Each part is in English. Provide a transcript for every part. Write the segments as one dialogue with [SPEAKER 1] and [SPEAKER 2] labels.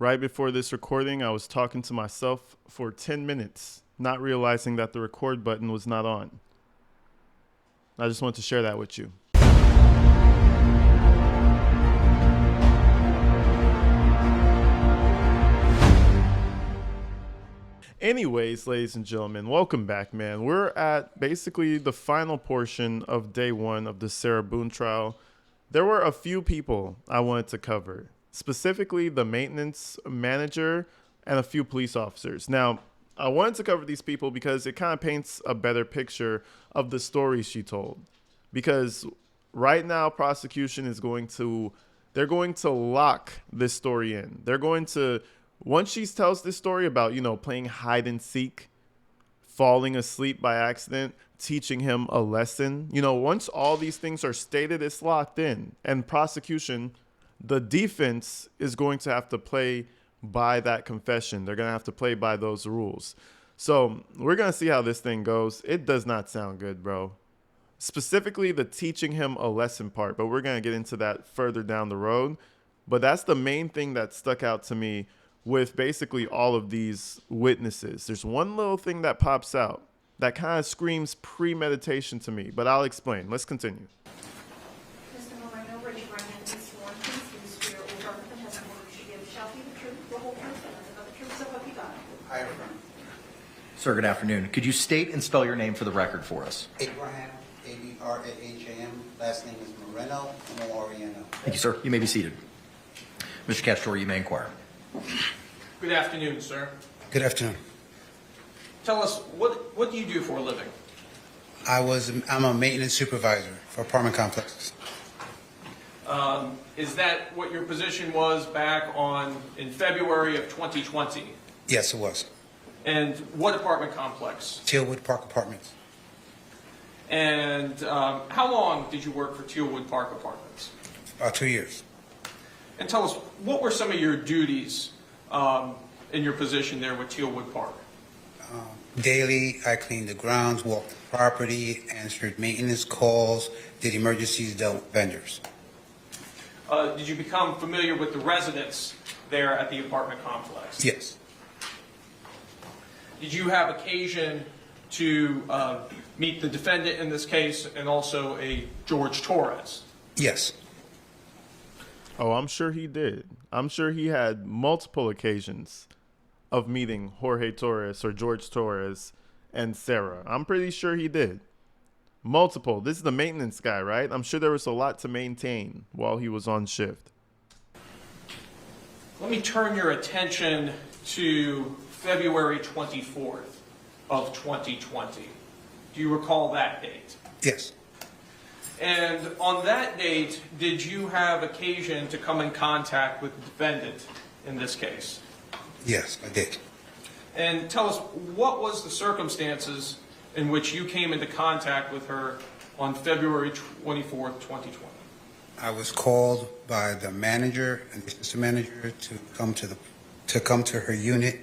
[SPEAKER 1] Right before this recording, I was talking to myself for 10 minutes, not realizing that the record button was not on. I just want to share that with you. Anyways, ladies and gentlemen, welcome back, man. We're at basically the final portion of day one of the Sarah Boone trial. There were a few people I wanted to cover, specifically the maintenance manager and a few police officers. Now, I wanted to cover these people because it kind of paints a better picture of the story she told. Because right now, prosecution is they're going to lock this story in. They're going to, once she tells this story about, playing hide and seek, falling asleep by accident, teaching him a lesson, once all these things are stated, it's locked in. And prosecution, the defense is going to have to play by that confession. They're going to have to play by those rules. So we're going to see how this thing goes. It does not sound good, bro. Specifically the teaching him a lesson part, but we're going to get into that further down the road. But that's the main thing that stuck out to me with basically all of these witnesses. There's one little thing that pops out that kind of screams premeditation to me, but I'll explain. Let's continue.
[SPEAKER 2] Mr. Moreno, raise your right hand and be sworn. Please do swear or affirm the testimony you give shall be the truth, the whole truth, and nothing but the truth, so help you God.
[SPEAKER 3] I affirm.
[SPEAKER 4] Sir, good afternoon. Could you state and spell your name for the record for us?
[SPEAKER 3] Abraham, Abraham, last name is Moreno, M-O-R-E-N-O.
[SPEAKER 4] Thank you, sir. You may be seated. Mr. Castro, you may inquire.
[SPEAKER 5] Good afternoon, sir.
[SPEAKER 3] Good afternoon.
[SPEAKER 5] Tell us, what do you do for a living?
[SPEAKER 3] I'm a maintenance supervisor for apartment complexes.
[SPEAKER 5] Is that what your position was back in February of 2020?
[SPEAKER 3] Yes, it was.
[SPEAKER 5] And what apartment complex?
[SPEAKER 3] Tealwood Park Apartments.
[SPEAKER 5] And how long did you work for Tealwood Park Apartments?
[SPEAKER 3] About 2 years.
[SPEAKER 5] And tell us, what were some of your duties in your position there with Tealwood Park?
[SPEAKER 3] Daily, I cleaned the grounds, walked the property, answered maintenance calls, did emergencies, dealt with vendors.
[SPEAKER 5] Did you become familiar with the residents there at the apartment complex?
[SPEAKER 3] Yes.
[SPEAKER 5] Did you have occasion to meet the defendant in this case and also a George Torres?
[SPEAKER 3] Yes.
[SPEAKER 1] Oh, I'm sure he did. I'm sure he had multiple occasions of meeting Jorge Torres or George Torres and Sarah. I'm pretty sure he did. Multiple. This is the maintenance guy, right? I'm sure there was a lot to maintain while he was on shift.
[SPEAKER 5] Let me turn your attention to February 24th of 2020. Do you recall that date?
[SPEAKER 3] Yes.
[SPEAKER 5] And on that date, did you have occasion to come in contact with the defendant in this case?
[SPEAKER 3] Yes, I did.
[SPEAKER 5] And tell us, what was the circumstances in which you came into contact with her on February 24th, 2020?
[SPEAKER 3] I was called by the manager and the assistant manager to come to her unit.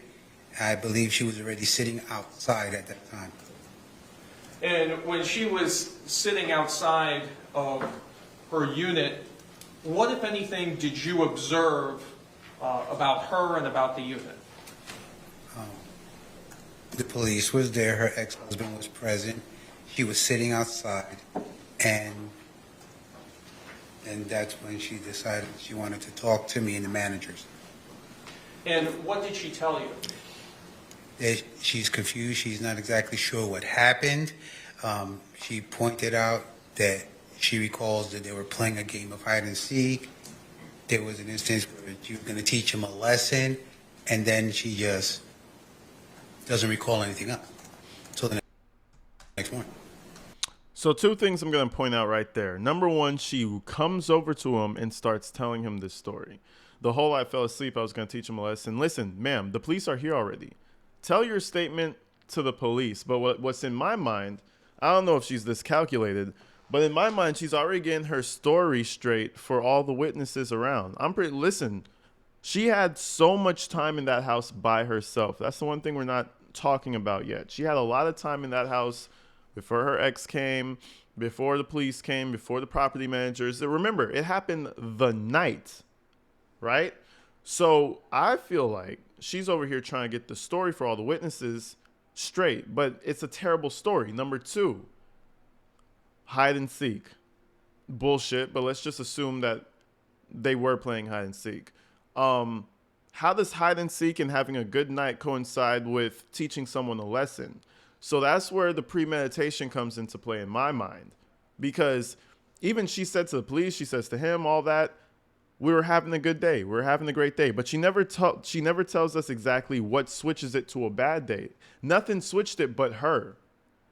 [SPEAKER 3] I believe she was already sitting outside at that time.
[SPEAKER 5] And when she was sitting outside of her unit, what, if anything, did you observe about her and about the unit?
[SPEAKER 3] The police was there. Her ex-husband was present. She was sitting outside, and that's when she decided she wanted to talk to me and the managers.
[SPEAKER 5] And what did she tell you?
[SPEAKER 3] That she's confused. She's not exactly sure what happened. She pointed out that she recalls that they were playing a game of hide and seek. There was an instance where you were going to teach him a lesson, and then she just doesn't recall anything else until the next morning.
[SPEAKER 1] So two things I'm going to point out right there. Number one, she comes over to him and starts telling him this story. The whole I fell asleep, I was going to teach him a lesson. Listen, ma'am, the police are here already. Tell your statement to the police. But what's in my mind, I don't know if she's this calculated, but in my mind, she's already getting her story straight for all the witnesses around. Listen, she had so much time in that house by herself. That's the one thing we're not talking about yet. She had a lot of time in that house before her ex came, before the police came, before the property managers. Remember, it happened the night, right? So I feel like she's over here trying to get the story for all the witnesses straight, but it's a terrible story. Number two, hide and seek. Bullshit, but let's just assume that they were playing hide and seek. How does hide and seek and having a good night coincide with teaching someone a lesson? So that's where the premeditation comes into play in my mind. Because even she said to the police, she says to him, all that, we were having a good day. We were having a great day. But she never tells us exactly what switches it to a bad day. Nothing switched it but her.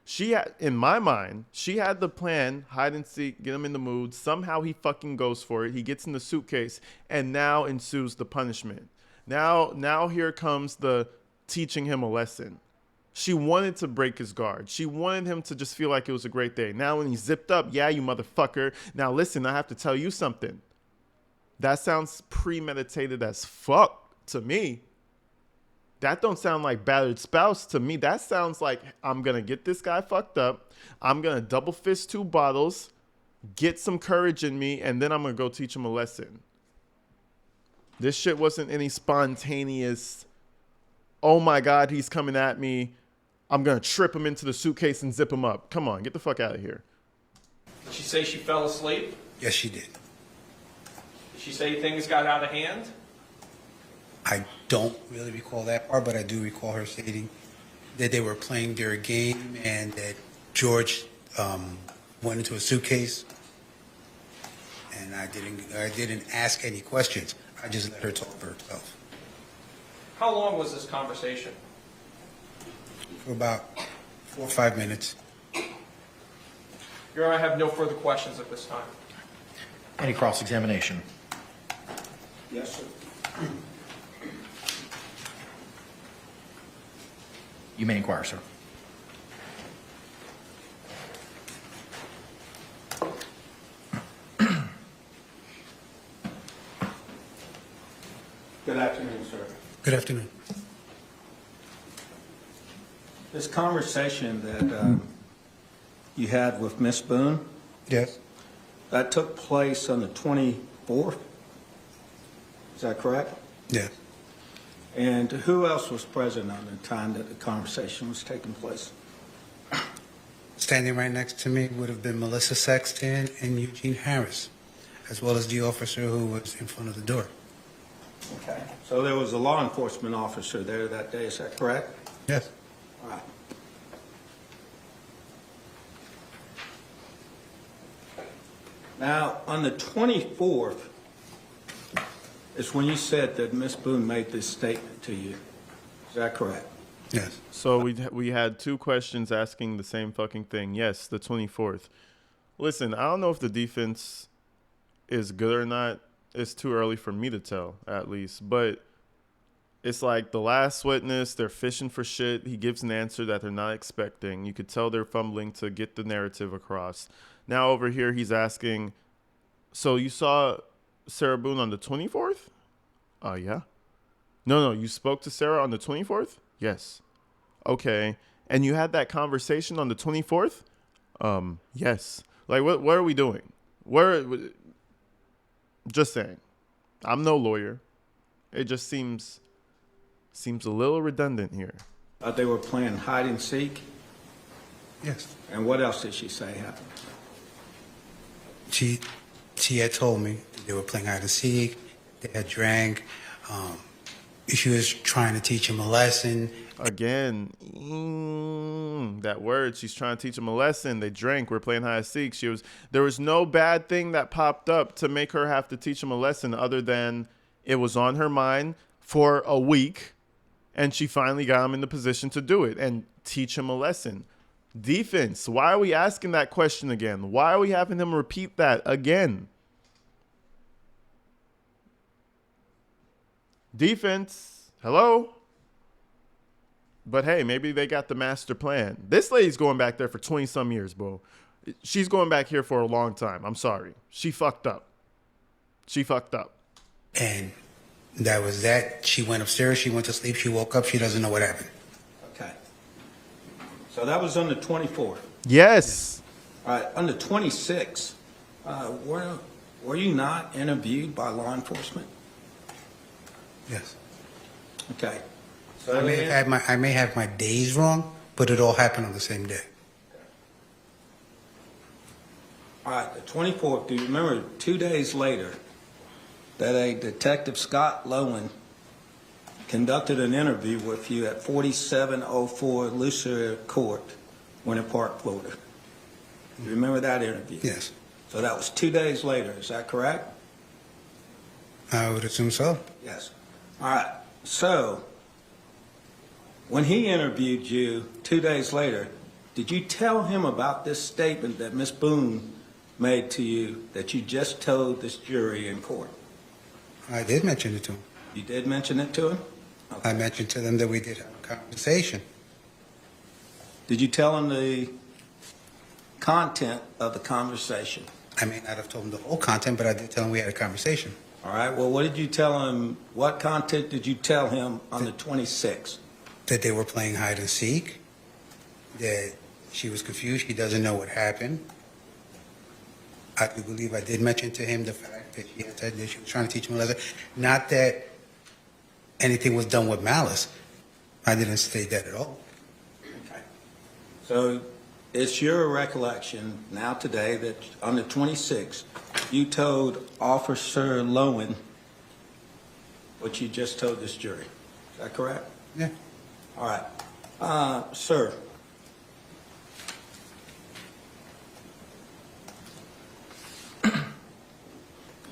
[SPEAKER 1] She had, in my mind, she had the plan, hide and seek, get him in the mood. Somehow he fucking goes for it. He gets in the suitcase, and now ensues the punishment. Now here comes the teaching him a lesson. She wanted to break his guard. She wanted him to just feel like it was a great day. Now when he zipped up, yeah, you motherfucker. Now listen, I have to tell you something. That sounds premeditated as fuck to me. That don't sound like battered spouse to me. That sounds like I'm going to get this guy fucked up. I'm going to double fist 2 bottles, get some courage in me, and then I'm going to go teach him a lesson. This shit wasn't any spontaneous, oh my God, he's coming at me. I'm going to trip him into the suitcase and zip him up. Come on, get the fuck out of here.
[SPEAKER 5] Did she say she fell asleep?
[SPEAKER 3] Yes, she did.
[SPEAKER 5] Did she say things got out of hand?
[SPEAKER 3] I don't really recall that part, but I do recall her stating that they were playing their game and that George went into a suitcase, and I didn't ask any questions. I just let her talk for herself
[SPEAKER 5] How long was this conversation?
[SPEAKER 3] for about 4 or 5 minutes.
[SPEAKER 5] Your Honor, I have no further questions at this time.
[SPEAKER 4] Any cross-examination?
[SPEAKER 5] Yes, sir.
[SPEAKER 4] You may inquire, sir.
[SPEAKER 6] Good afternoon, sir.
[SPEAKER 3] Good afternoon.
[SPEAKER 6] This conversation that you had with Miss Boone,
[SPEAKER 3] Yes.
[SPEAKER 6] that took place on the 24th? Is that correct?
[SPEAKER 3] Yes.
[SPEAKER 6] And who else was present on the time that the conversation was taking place?
[SPEAKER 3] Standing right next to me would have been Melissa Sexton and Eugene Harris, as well as the officer who was in front of the door.
[SPEAKER 6] Okay. So there was a law enforcement officer there that day, is that correct?
[SPEAKER 3] Yes.
[SPEAKER 6] All right. Now, on the 24th is when you said that Miss Boone made this statement to you. Is that correct?
[SPEAKER 3] Yes.
[SPEAKER 1] So we had 2 questions asking the same fucking thing. Yes, the 24th. Listen, I don't know if the defense is good or not. It's too early for me to tell, at least. But it's like the last witness, they're fishing for shit. He gives an answer that they're not expecting. You could tell they're fumbling to get the narrative across. Now over here, he's asking, so you saw Sarah Boone on the 24th? Yeah. No, you spoke to Sarah on the 24th? Yes. Okay. And you had that conversation on the 24th? Yes. Like, what are we doing? Just saying. I'm no lawyer. It just seems a little redundant here.
[SPEAKER 6] They were playing hide and seek?
[SPEAKER 3] Yes.
[SPEAKER 6] And what else did she say happened?
[SPEAKER 3] She had told me that they were playing hide and seek. They had drank. She was trying to teach him a lesson.
[SPEAKER 1] Again, that word. She's trying to teach him a lesson. They drank. We're playing hide and seek. There was no bad thing that popped up to make her have to teach him a lesson, other than it was on her mind for a week, and she finally got him in the position to do it and teach him a lesson. Defense, why are we asking that question again? Why are we having him repeat that again? Defense, hello? But hey, maybe they got the master plan. This lady's going back there for 20-some years, bro. She's going back here for a long time. I'm sorry. She fucked up.
[SPEAKER 3] And that was that. She went upstairs. She went to sleep. She woke up. She doesn't know what happened.
[SPEAKER 6] Okay. So that was on the 24th.
[SPEAKER 1] Yes.
[SPEAKER 6] All right. On the 26th, were you not interviewed by law enforcement?
[SPEAKER 3] Yes.
[SPEAKER 6] Okay.
[SPEAKER 3] I may have my days wrong, but it all happened on the same day.
[SPEAKER 6] All right, the 24th, do you remember 2 days later that a Detective Scott Lowen conducted an interview with you at 4704 Lucier Court, Winter Park, Florida? You remember that interview?
[SPEAKER 3] Yes.
[SPEAKER 6] So that was 2 days later, is that correct?
[SPEAKER 3] I would assume so.
[SPEAKER 6] Yes. All right, so when he interviewed you 2 days later, did you tell him about this statement that Miss Boone made to you that you just told this jury in court?
[SPEAKER 3] I did mention it to him.
[SPEAKER 6] You did mention it to him?
[SPEAKER 3] I mentioned to them that we did have a conversation.
[SPEAKER 6] Did you tell him the content of the conversation?
[SPEAKER 3] I may not have told him the whole content, but I did tell him we had a conversation.
[SPEAKER 6] All right, well, what did you tell him, what content did you tell him on the 26th?
[SPEAKER 3] That they were playing hide and seek, that she was confused, she doesn't know what happened. I do believe I did mention to him the fact that she had said that she was trying to teach him a lesson. Not that anything was done with malice. I didn't state that at all.
[SPEAKER 6] Okay. So it's your recollection now today that on the 26th, you told Officer Lowen what you just told this jury. Is that correct?
[SPEAKER 3] Yeah.
[SPEAKER 6] All right. Sir,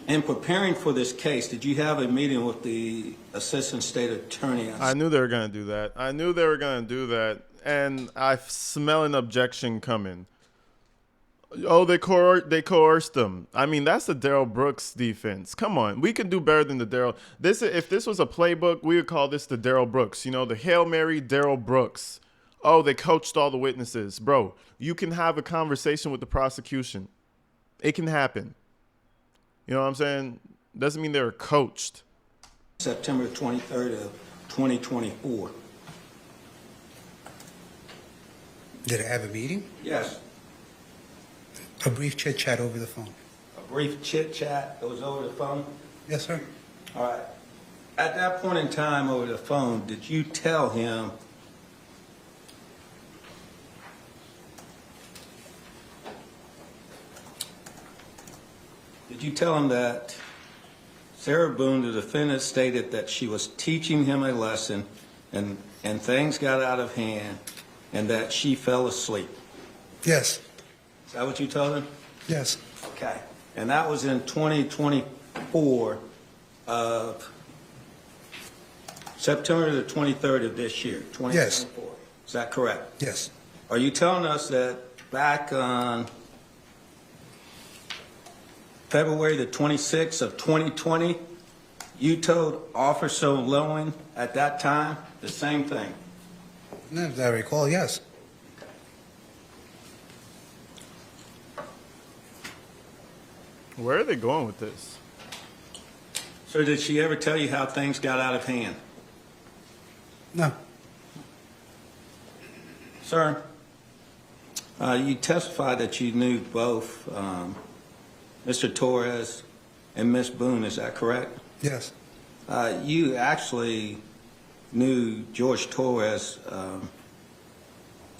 [SPEAKER 6] in preparing for this case, did you have a meeting with the Assistant State Attorney?
[SPEAKER 1] I knew they were going to do that. I knew they were going to do that. And I smell an objection coming. Oh, they coerced them. I mean, that's the Darrell Brooks defense. Come on. We can do better than the Darrell. If this was a playbook, we would call this the Darrell Brooks. You know, the Hail Mary Darrell Brooks. Oh, they coached all the witnesses. Bro, you can have a conversation with the prosecution. It can happen. You know what I'm saying? Doesn't mean they were coached.
[SPEAKER 6] September 23rd of 2024.
[SPEAKER 3] Did I have a meeting?
[SPEAKER 6] Yes.
[SPEAKER 3] A brief chit chat over the phone.
[SPEAKER 6] A brief chit chat that was over the phone?
[SPEAKER 3] Yes, sir.
[SPEAKER 6] All right. At that point in time over the phone, did you tell him that Sarah Boone, the defendant, stated that she was teaching him a lesson and things got out of hand and that she fell asleep?
[SPEAKER 3] Yes.
[SPEAKER 6] Is that what you told him?
[SPEAKER 3] Yes.
[SPEAKER 6] Okay. And that was in 2024 of September the 23rd of this year, 2024.
[SPEAKER 3] Yes.
[SPEAKER 6] Is that correct?
[SPEAKER 3] Yes.
[SPEAKER 6] Are you telling us that back on February the 26th of 2020, you told Officer Lowen at that time the same thing?
[SPEAKER 3] As I recall, yes.
[SPEAKER 1] Where are they going with this?
[SPEAKER 6] So did she ever tell you how things got out of hand?
[SPEAKER 3] No.
[SPEAKER 6] Sir, you testified that you knew both Mr. Torres and Miss Boone, is that correct?
[SPEAKER 3] Yes.
[SPEAKER 6] You actually knew George Torres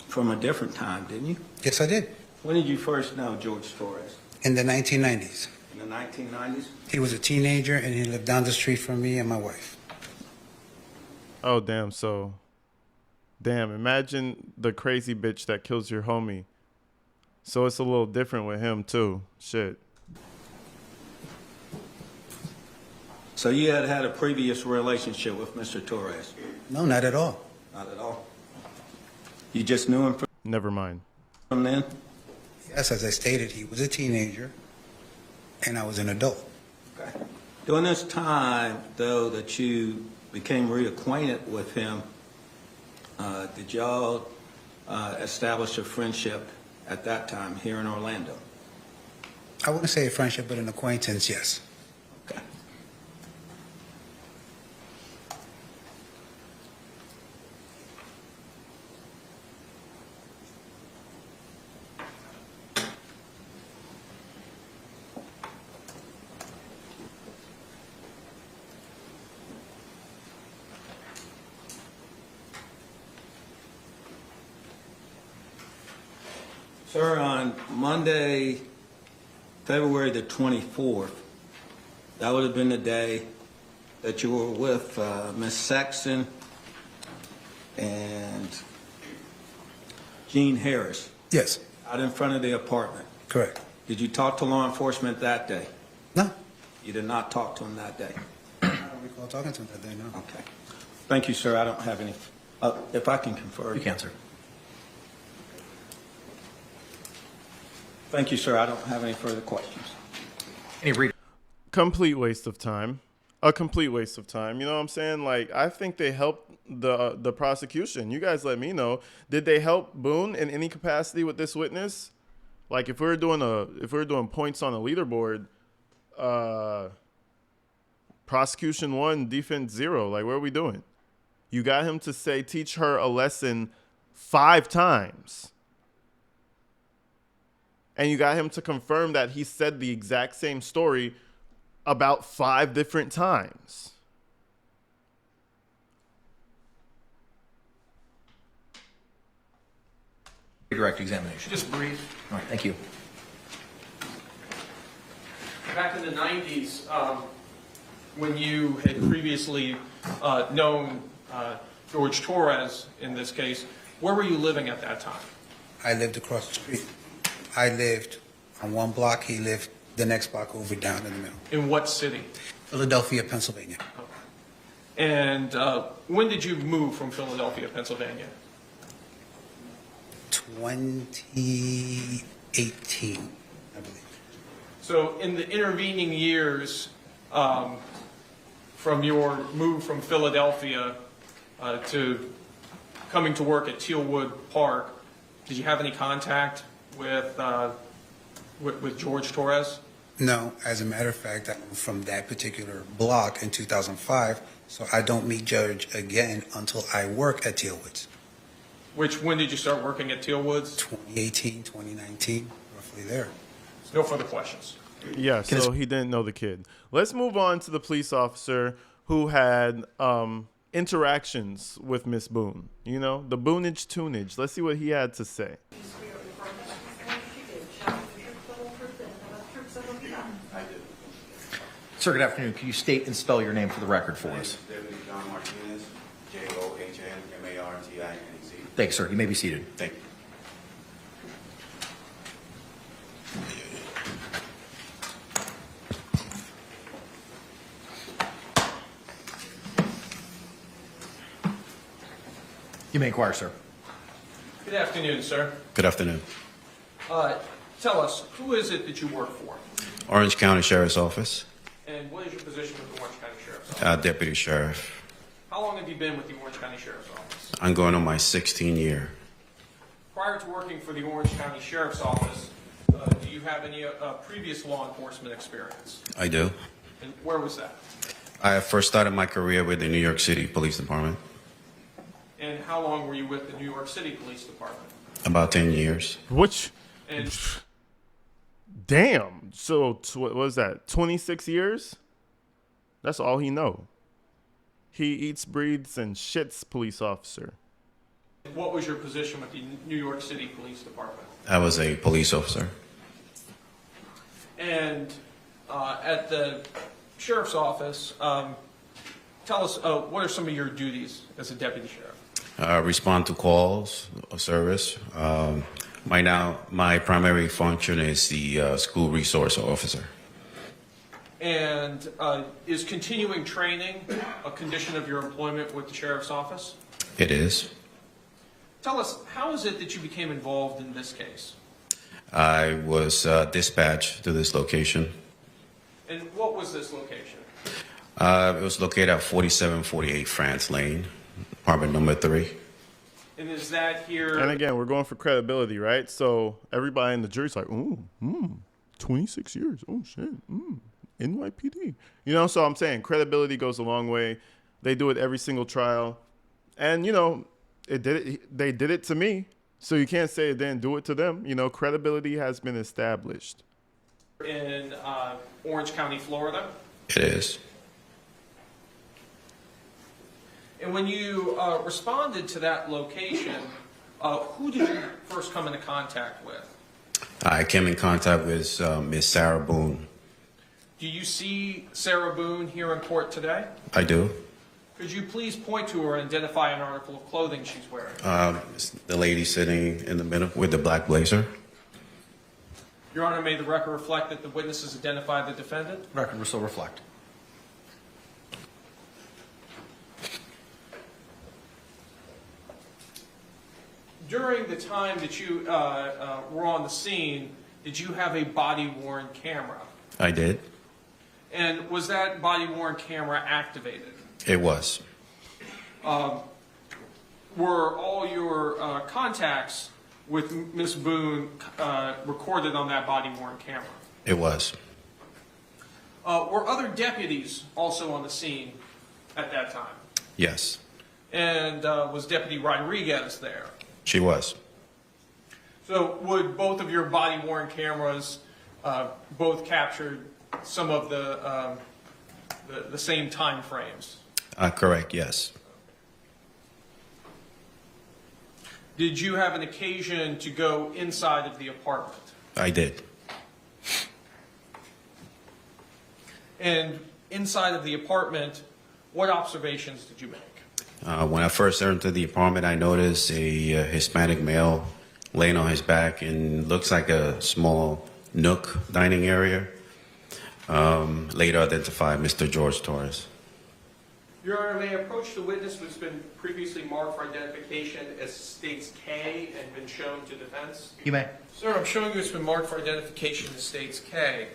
[SPEAKER 6] from a different time, didn't you?
[SPEAKER 3] Yes, I did.
[SPEAKER 6] When did you first know George Torres?
[SPEAKER 3] In the 1990s.
[SPEAKER 6] In the 1990s?
[SPEAKER 3] He was a teenager and he lived down the street from me and my wife.
[SPEAKER 1] Oh, damn. So, damn. Imagine the crazy bitch that kills your homie. So it's a little different with him, too. Shit.
[SPEAKER 6] So you had had a previous relationship with Mr. Torres?
[SPEAKER 3] No, not at all.
[SPEAKER 6] Not at all. You just knew him
[SPEAKER 1] Never mind.
[SPEAKER 6] from then?
[SPEAKER 3] Yes, as I stated, he was a teenager and I was an adult.
[SPEAKER 6] Okay. During this time, though, that you became reacquainted with him, did y'all establish a friendship at that time here in Orlando?
[SPEAKER 3] I wouldn't say a friendship, but an acquaintance, yes.
[SPEAKER 6] Okay. Sir, on Monday, February the 24th, that would have been the day that you were with Miss Sexton and Gene Harris
[SPEAKER 3] Yes,
[SPEAKER 6] out in front of the apartment.
[SPEAKER 3] correct.
[SPEAKER 6] Did you talk to law enforcement that day?
[SPEAKER 3] No,
[SPEAKER 6] You did not talk to them that day.
[SPEAKER 3] I don't recall talking to him that day, no.
[SPEAKER 6] Okay. Thank you, sir. I don't have any, if I can confer.
[SPEAKER 4] You can, sir.
[SPEAKER 6] Thank you, sir. I don't have any further questions.
[SPEAKER 4] Any read?
[SPEAKER 1] Complete waste of time. A complete waste of time. You know what I'm saying? Like, I think they helped the prosecution. You guys let me know. Did they help Boone in any capacity with this witness? Like, if we were doing points on a leaderboard, prosecution 1, defense 0. Like, what are we doing? You got him to teach her a lesson 5 times. And you got him to confirm that he said the exact same story about 5 different times.
[SPEAKER 4] Direct examination.
[SPEAKER 5] Just brief.
[SPEAKER 4] All right, thank you.
[SPEAKER 5] Back in the 90s, when you had previously known George Torres in this case, where were you living at that time?
[SPEAKER 3] I lived across the street. I lived on one block, he lived the next block over down in the middle.
[SPEAKER 5] In what city?
[SPEAKER 3] Philadelphia, Pennsylvania.
[SPEAKER 5] And when did you move from Philadelphia, Pennsylvania?
[SPEAKER 3] 2018, I believe.
[SPEAKER 5] So in the intervening years, from your move from Philadelphia to coming to work at Tealwood Park, did you have any contact with George Torres?
[SPEAKER 3] No, as a matter of fact, I moved from that particular block in 2005, so I don't meet Judge again until I work at Tealwoods.
[SPEAKER 5] When did you start working at Tealwoods?
[SPEAKER 3] 2018, 2019, roughly there.
[SPEAKER 5] No further questions.
[SPEAKER 1] Yeah, so he didn't know the kid. Let's move on to the police officer who had interactions with Miss Boone. You know, the Boonage tunage. Let's see what he had to say.
[SPEAKER 4] Sir, good afternoon. Can you state and spell your name for the record for us?
[SPEAKER 7] Deputy John Martinez, Johnmartinez.
[SPEAKER 4] Thanks, sir. You may be seated.
[SPEAKER 7] Thank you.
[SPEAKER 4] You may inquire, sir.
[SPEAKER 5] Good afternoon, sir.
[SPEAKER 7] Good afternoon.
[SPEAKER 5] Tell us, who is it that you work for?
[SPEAKER 7] Orange County Sheriff's Office,
[SPEAKER 5] And what is your position with the Orange County Sheriff's Office?
[SPEAKER 7] Deputy Sheriff.
[SPEAKER 5] How long have you been with the Orange County Sheriff's Office?
[SPEAKER 7] I'm going on my 16th year.
[SPEAKER 5] Prior to working for the Orange County Sheriff's Office, do you have any previous law enforcement experience?
[SPEAKER 7] I do.
[SPEAKER 5] And where was that?
[SPEAKER 7] I first started my career with the New York City Police Department,
[SPEAKER 5] And how long were you with the New York City Police Department?
[SPEAKER 7] about 10 years.
[SPEAKER 1] Which,
[SPEAKER 5] And
[SPEAKER 1] damn. So what was that? 26 years? That's all he know. He eats, breathes, and shits police officer.
[SPEAKER 5] what was your position with the New York City Police Department?
[SPEAKER 7] I was a police officer.
[SPEAKER 5] And at the Sheriff's Office, tell us, what are some of your duties as a deputy sheriff?
[SPEAKER 7] Respond to calls of service. My primary function is the school resource officer.
[SPEAKER 5] And is continuing training a condition of your employment with the Sheriff's Office?
[SPEAKER 7] It is.
[SPEAKER 5] Tell us, how is it that you became involved in this case?
[SPEAKER 7] I was dispatched to this location.
[SPEAKER 5] And what was this location?
[SPEAKER 7] It was located at 4748 France Lane, apartment number 3.
[SPEAKER 5] And is that here?
[SPEAKER 1] And again, we're going for credibility, right? So everybody in the jury's like, 26 years. Oh, shit. NYPD. You know, so I'm saying credibility goes a long way. They do it every single trial. And, you know, they did it to me. So you can't say it didn't do it to them. You know, credibility has been established.
[SPEAKER 5] In Orange County, Florida?
[SPEAKER 7] It is.
[SPEAKER 5] And when you responded to that location, who did you first come into contact with?
[SPEAKER 7] I came in contact with Miss Sarah Boone.
[SPEAKER 5] Do you see Sarah Boone here in court today?
[SPEAKER 7] I do.
[SPEAKER 5] Could you please point to her and identify an article of clothing she's wearing?
[SPEAKER 7] It's the lady sitting in the middle with the black blazer.
[SPEAKER 5] Your Honor, may the record reflect that the witnesses identify the defendant?
[SPEAKER 4] Record will still reflect.
[SPEAKER 5] During the time that you were on the scene, did you have a body-worn camera?
[SPEAKER 7] I did.
[SPEAKER 5] And was that body-worn camera activated?
[SPEAKER 7] It was.
[SPEAKER 5] Were all your contacts with Ms. Boone recorded on that body-worn camera?
[SPEAKER 7] It was.
[SPEAKER 5] Were other deputies also on the scene at that time?
[SPEAKER 7] Yes.
[SPEAKER 5] And was Deputy Rodriguez there?
[SPEAKER 7] She was.
[SPEAKER 5] So would both of your body-worn cameras both captured some of the same time frames?
[SPEAKER 7] Correct, yes.
[SPEAKER 5] Did you have an occasion to go inside of the apartment?
[SPEAKER 7] I did.
[SPEAKER 5] And inside of the apartment, what observations did you make?
[SPEAKER 7] When I first entered the apartment, I noticed a Hispanic male laying on his back and looks like a small nook dining area. Later identified Mr. George Torres.
[SPEAKER 5] Your Honor, may I approach the witness who's been previously marked for identification as states K and been shown to defense?
[SPEAKER 4] You may.
[SPEAKER 5] Sir, I'm showing you it's been marked for identification as states K.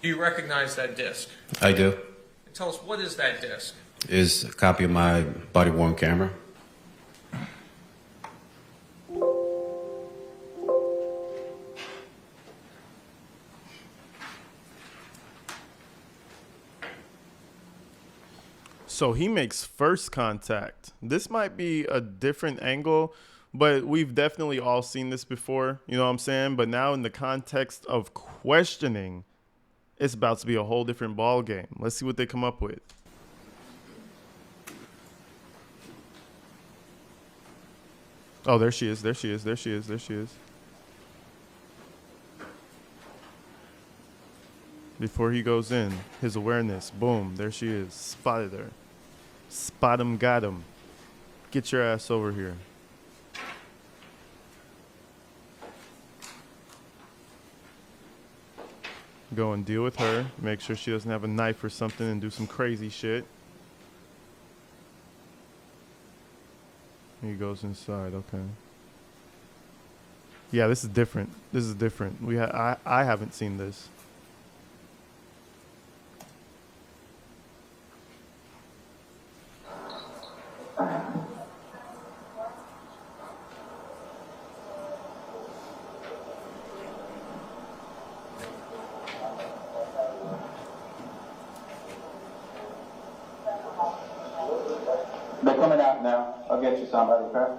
[SPEAKER 5] Do you recognize that disc?
[SPEAKER 7] I do.
[SPEAKER 5] And tell us, what is that disc?
[SPEAKER 7] Is a copy of my body-worn camera.
[SPEAKER 1] So he makes first contact. This might be a different angle, but we've definitely all seen this before. You know what I'm saying? But now in the context of questioning, it's about to be a whole different ball game. Let's see what they come up with. Oh, there she is. There she is. There she is. There she is. Before he goes in, his awareness. Boom. There she is. Spotted her. Spot him, got him. Get your ass over here. Go and deal with her. Make sure she doesn't have a knife or something and do some crazy shit. He goes inside. Okay. Yeah, this is different. This is different. I haven't seen this.
[SPEAKER 8] They're coming out now. I'll get you somebody, okay?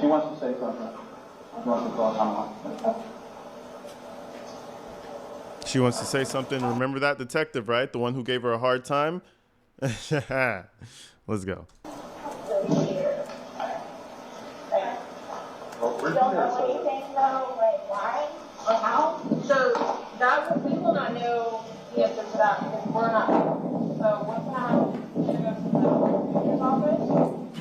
[SPEAKER 8] She wants to say something. She wants to call someone.
[SPEAKER 1] She wants to say something. Remember that detective, right? The one who gave her a hard time? Let's go.
[SPEAKER 9] You don't know anything though, like why or how? So that we will not know the answer to that because we're not. So what's gonna happen? You're gonna go to the computer's office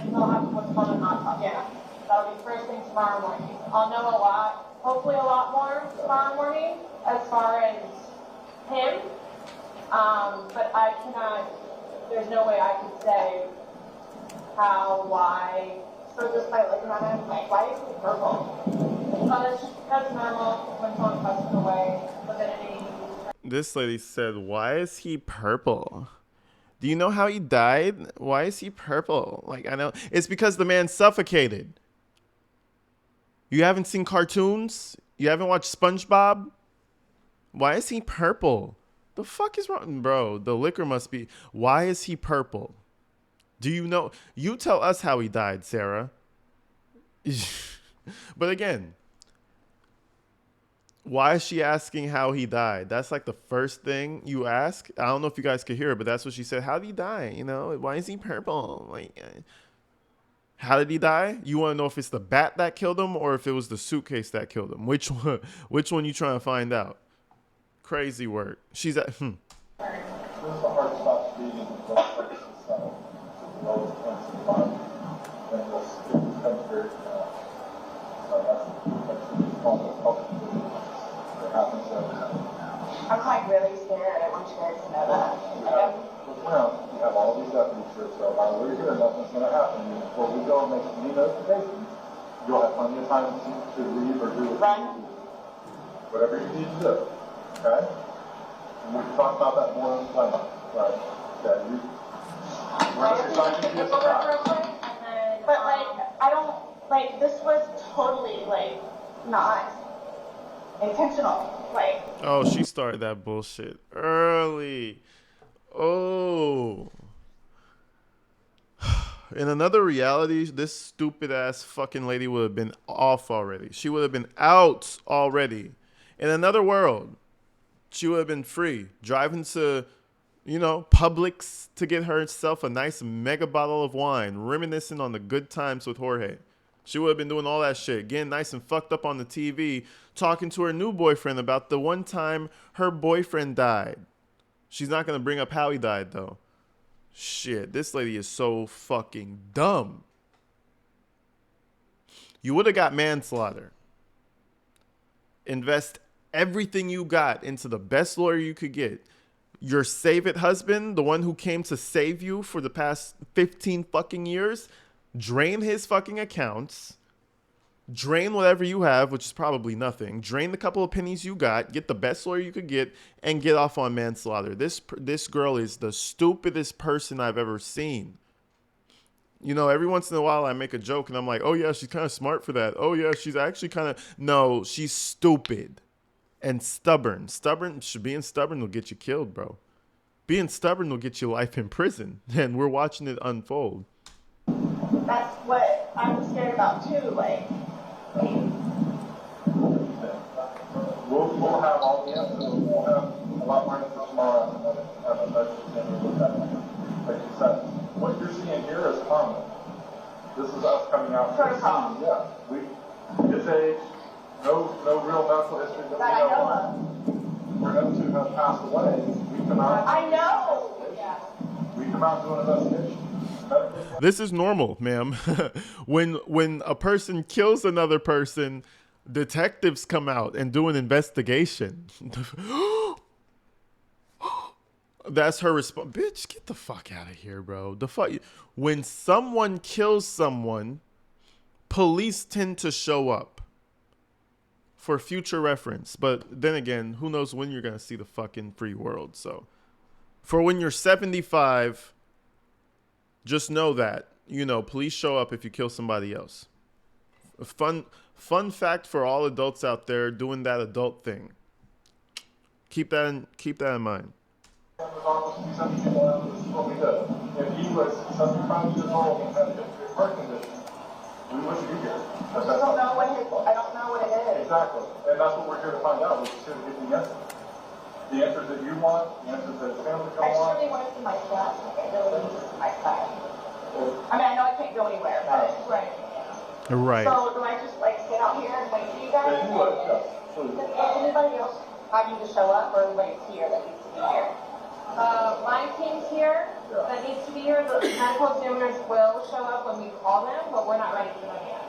[SPEAKER 9] and they'll have what's called an autopsy. Yeah. That'll be first thing tomorrow morning. I'll know a lot, hopefully a lot more tomorrow morning as far as him. But I cannot. There's no way I could say how, why. So just by looking at him, like, why is he purple? That's normal when someone passes away within an age.
[SPEAKER 1] This lady said, why is he purple? Do you know how he died? Why is he purple? Like, I know. It's because the man suffocated. You haven't seen cartoons? You haven't watched SpongeBob? Why is he purple? The fuck is wrong? Bro, the liquor must be. Why is he purple? Do you know? You tell us how he died, Sarah. But again, why is she asking how he died? That's like the first thing you ask. I don't know if you guys could hear it, but that's what she said. How did he die? You know, why is he purple? Like, How did he die? You want to know if it's the bat that killed him or if it was the suitcase that killed him? Which one? Which one you trying to find out? Crazy work. She's at.
[SPEAKER 8] This is a hard spot to be in the first place. It's the lowest points in the body. And this becomes very, so that's called a public disease. It happens every time.
[SPEAKER 9] I'm like really scared. I want you guys to know that.
[SPEAKER 8] We have all these deputies here, so while we're here, nothing's going to happen. Before we go and make any notifications, you'll have plenty of time to leave or do whatever you need to do. Okay? And we can talk about that more in the time. Right? Okay. We're deciding to be a surprise.
[SPEAKER 9] But like, I don't, like, this was totally like not intentional. Like,
[SPEAKER 1] Oh, she started that bullshit early. Oh. In another reality, this stupid ass fucking lady would have been off already. She would have been out already. In another world, she would have been free, driving to, Publix to get herself a nice mega bottle of wine, reminiscing on the good times with Jorge. She would have been doing all that shit, getting nice and fucked up on the TV, talking to her new boyfriend about the one time her boyfriend died. She's not going to bring up how he died, though. Shit, this lady is so fucking dumb. You would have got manslaughter. Invest everything you got into the best lawyer you could get. Your save-it husband, the one who came to save you for the past 15 fucking years, drain his fucking accounts, drain whatever you have, which is probably nothing, drain the couple of pennies you got, get the best lawyer you could get, and get off on manslaughter. This girl is the stupidest person I've ever seen. Every once in a while I make a joke and I'm like, oh yeah, she's kind of smart for that. Oh yeah, she's actually kind of, no, she's stupid and stubborn. Being stubborn will get you killed, bro. Being stubborn will get you life in prison, and we're watching it unfold.
[SPEAKER 9] that's what I'm scared about too. Like,
[SPEAKER 8] We'll have all the answers. We'll have a lot more answers tomorrow and have a budget and look at it. Like you said, what you're seeing here is common. This is us coming out.
[SPEAKER 9] Protocol.
[SPEAKER 8] Yeah. His age, no real medical history that
[SPEAKER 9] that I
[SPEAKER 8] we
[SPEAKER 9] know
[SPEAKER 8] know
[SPEAKER 9] of.
[SPEAKER 8] of. For him to have passed away, we come out.
[SPEAKER 9] I know. Yeah.
[SPEAKER 8] We come out and do an investigation.
[SPEAKER 1] This is normal, ma'am. when a person kills another person, detectives come out and do an investigation. That's her response. Bitch, get the fuck out of here, bro. When someone kills someone, police tend to show up for future reference. But then again, who knows when you're gonna see the fucking free world. So for when you're 75, just know that, police show up if you kill somebody else. A fun fact for all adults out there doing that adult thing. Keep that in mind.
[SPEAKER 8] This is what we did. If he was 75 years old and had a history of heart condition, we wouldn't be here.
[SPEAKER 9] I don't know what it is.
[SPEAKER 8] Exactly. And that's what we're here to find out. We're just here to get the answers. The answers that you want, the answers that his family
[SPEAKER 9] I
[SPEAKER 8] don't
[SPEAKER 9] just
[SPEAKER 8] want.
[SPEAKER 9] really want to see my son. I really need to see my son. I mean, I know I can't go anywhere, but right.
[SPEAKER 1] Right.
[SPEAKER 9] So do I just sit out here and wait for you guys?
[SPEAKER 8] Yeah, you would, yes. Please.
[SPEAKER 9] Does anybody else have you to show up, or anybody here that needs to be here?
[SPEAKER 10] My team's here that needs to be here. The medical examiners will show up when we call them, but we're not ready for them yet.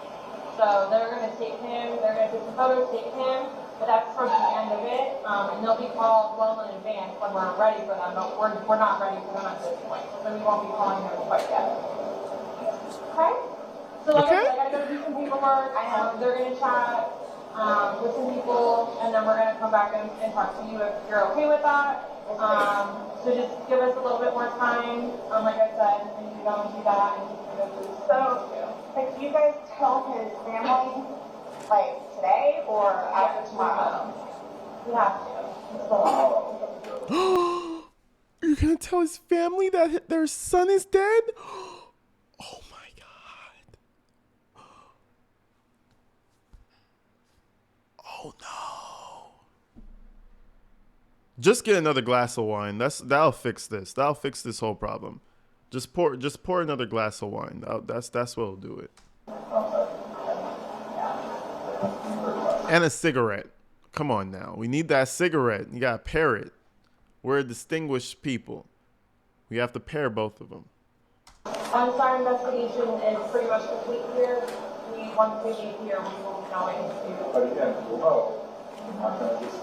[SPEAKER 10] So they're going to take him, they're going to take some photos, take him, but that's towards the end of it. And they'll be called well in advance when we're ready for them, but we're not ready for them at this point. So we won't be calling them quite yet. Okay? So like I said, I got to go do some paperwork. They're going to chat with some people, and then we're going to come back and talk to you if you're okay with that. So just give us a little bit more time, like I said, and you go and do that, and you can go through.
[SPEAKER 9] So, do you guys tell his family, today or after tomorrow?
[SPEAKER 10] We have to.
[SPEAKER 1] You're gonna tell his family that their son is dead? Oh my god. Oh no. Just get another glass of wine. That'll fix this. That'll fix this whole problem. Just pour another glass of wine. That's what'll do it. And a cigarette. Come on now. We need that cigarette. You gotta pair it. We're distinguished people. We have to pair both of them.
[SPEAKER 10] Our investigation is pretty much complete here. Once we leave here, we will be going to.
[SPEAKER 8] But again, you'll know. I'm not going to just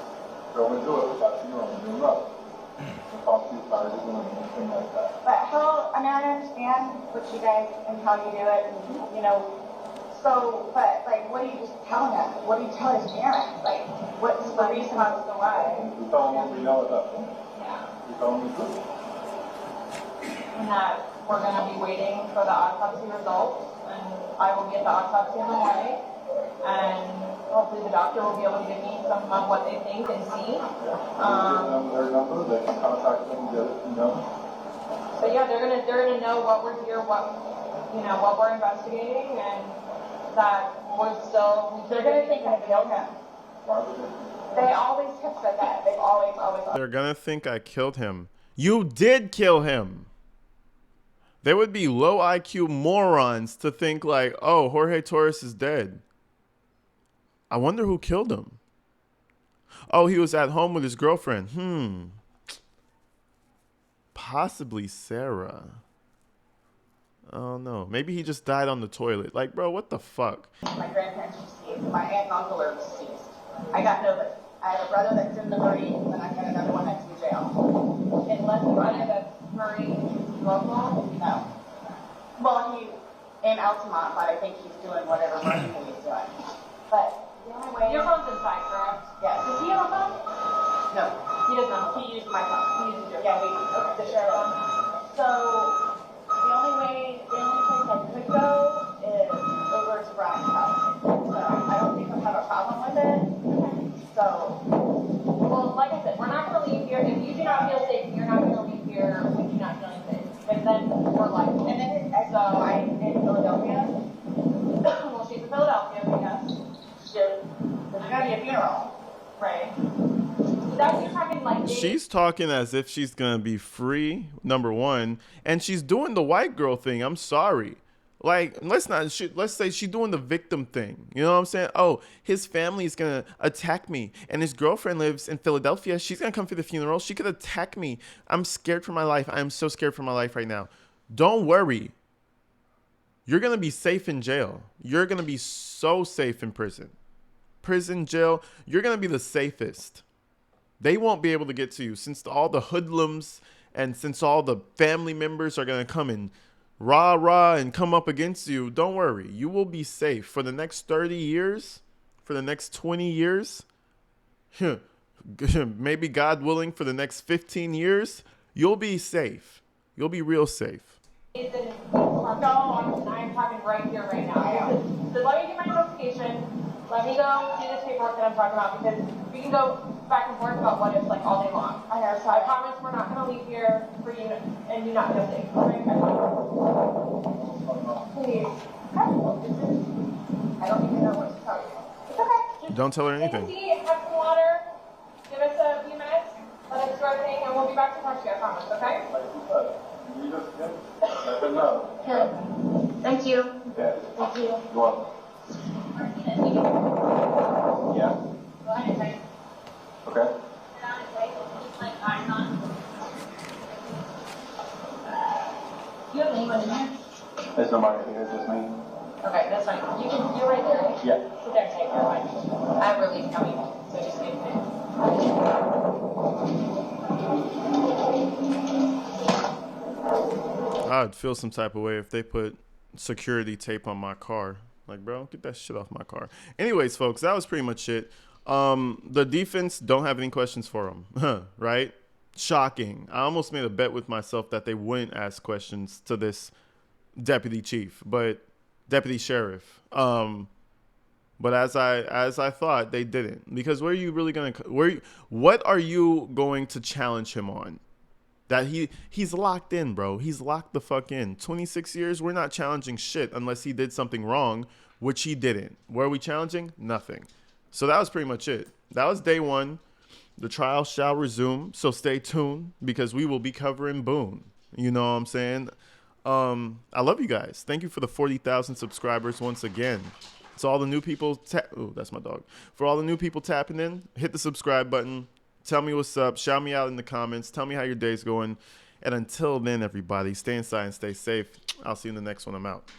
[SPEAKER 8] go into it without you know. You'll know. We'll talk to you prior to doing anything like that.
[SPEAKER 9] But how, I mean, I understand what you guys and how you do it, and, you know, so, but, like, what are you just telling us? What do you tell his parents? Like, what's the reason as to why?
[SPEAKER 8] We tell them what we know at that point.
[SPEAKER 10] Yeah.
[SPEAKER 8] We tell them the truth.
[SPEAKER 10] And that we're going to be waiting for the autopsy results, and I will get the autopsy in the morning, and hopefully the doctor will be able to give me some of what they think and see.
[SPEAKER 8] Give them their number, they can contact them, get it, you know.
[SPEAKER 10] But yeah, they're gonna know what we're here, what we're investigating, and that
[SPEAKER 9] They're gonna think I killed him.
[SPEAKER 8] Why would they?
[SPEAKER 9] They always have said that. They've always.
[SPEAKER 1] They're gonna think I killed him. You did kill him. They would be low IQ morons to think like, oh, Jorge Torres is dead. I wonder who killed him. Oh, he was at home with his girlfriend. Possibly Sarah. Oh no, maybe he just died on the toilet. Like, bro, what the fuck?
[SPEAKER 9] My grandparents are deceased. My aunt and uncle are deceased. I got nobody. I have a brother that's in the Marines, and I got another one that's in jail.
[SPEAKER 10] unless the brother that's Marine local.
[SPEAKER 9] No. Well, he in Altamont, but I think he's doing whatever Marine he's doing. But the only way.
[SPEAKER 10] Your phone's inside, correct?
[SPEAKER 9] Yes.
[SPEAKER 10] Does he have a phone?
[SPEAKER 9] No.
[SPEAKER 10] He does not.
[SPEAKER 9] He used my phone.
[SPEAKER 10] He uses your
[SPEAKER 9] Yeah,
[SPEAKER 10] phone.
[SPEAKER 9] the sheriff phone. So the only place I could go is over to Brian's house. So I don't think he'll have a problem with it. So
[SPEAKER 10] Well, like I said, we're not going to leave here. If you do not feel safe, you're not going to leave here. We do not feel safe. And then we're like,
[SPEAKER 9] and then his ex-wife in Philadelphia.
[SPEAKER 10] well, she's in Philadelphia, but yes.
[SPEAKER 9] There's gonna be a funeral.
[SPEAKER 10] Right. That's you're talking like
[SPEAKER 1] She's talking as if she's gonna be free, number one, and she's doing the white girl thing. I'm sorry. Like, let's say she's doing the victim thing. You know what I'm saying? Oh, his family is gonna attack me, and his girlfriend lives in Philadelphia. She's gonna come for the funeral. She could attack me. I'm scared for my life. I am so scared for my life right now. Don't worry. You're gonna be safe in jail. You're gonna be so safe in prison. Prison, jail, you're gonna be the safest. They won't be able to get to you since all the hoodlums and since all the family members are gonna come and rah and come up against you. Don't worry, you will be safe for the next 30 years, for the next 20 years, maybe God willing for the next 15 years. You'll be safe. You'll be real safe.
[SPEAKER 10] No, I'm talking right here, right now. So let me do my investigation. Let me go do this paperwork that I'm talking about because we can go back and forth about what ifs like all day long.
[SPEAKER 9] I know, so
[SPEAKER 10] I promise we're not going to leave here for you and you not feel safe. Okay?
[SPEAKER 9] Please. I don't even know what to tell you. It's okay.
[SPEAKER 10] Just
[SPEAKER 1] Don't tell her
[SPEAKER 10] take a
[SPEAKER 1] anything.
[SPEAKER 10] seat, have some water, give us a few minutes, let us do our thing, and we'll be back to talk to you, I promise, okay?
[SPEAKER 8] Like you said, you just let them know.
[SPEAKER 9] Good. Thank you.
[SPEAKER 8] Yeah.
[SPEAKER 9] Thank you.
[SPEAKER 8] You're welcome. Yeah.
[SPEAKER 9] Go ahead and take
[SPEAKER 8] Okay.
[SPEAKER 9] it on its way. Just like eyes on. Do you have anyone in there?
[SPEAKER 8] There's nobody here, just me.
[SPEAKER 10] Okay, that's fine. You're right there.
[SPEAKER 8] Yeah.
[SPEAKER 10] Sit there and take care of it. I have relief coming, so just give me.
[SPEAKER 1] I'd feel some type of way if they put security tape on my car. Like, bro, get that shit off my car. Anyways, folks, that was pretty much it. The defense don't have any questions for them, right? Shocking. I almost made a bet with myself that they wouldn't ask questions to this deputy chief, but deputy sheriff. But as I thought, they didn't. Because what are you really gonna? What are you going to challenge him on? That he's locked in, bro. He's locked the fuck in. 26 years. We're not challenging shit unless he did something wrong, which he didn't. What are we challenging? Nothing. So that was pretty much it. That was day one. The trial shall resume. So stay tuned because we will be covering Boone. You know what I'm saying? I love you guys. Thank you for the 40,000 subscribers once again. So all the new people, oh, that's my dog. For all the new people tapping in, hit the subscribe button. Tell me what's up. Shout me out in the comments. Tell me how your day's going. And until then, everybody, stay inside and stay safe. I'll see you in the next one. I'm out.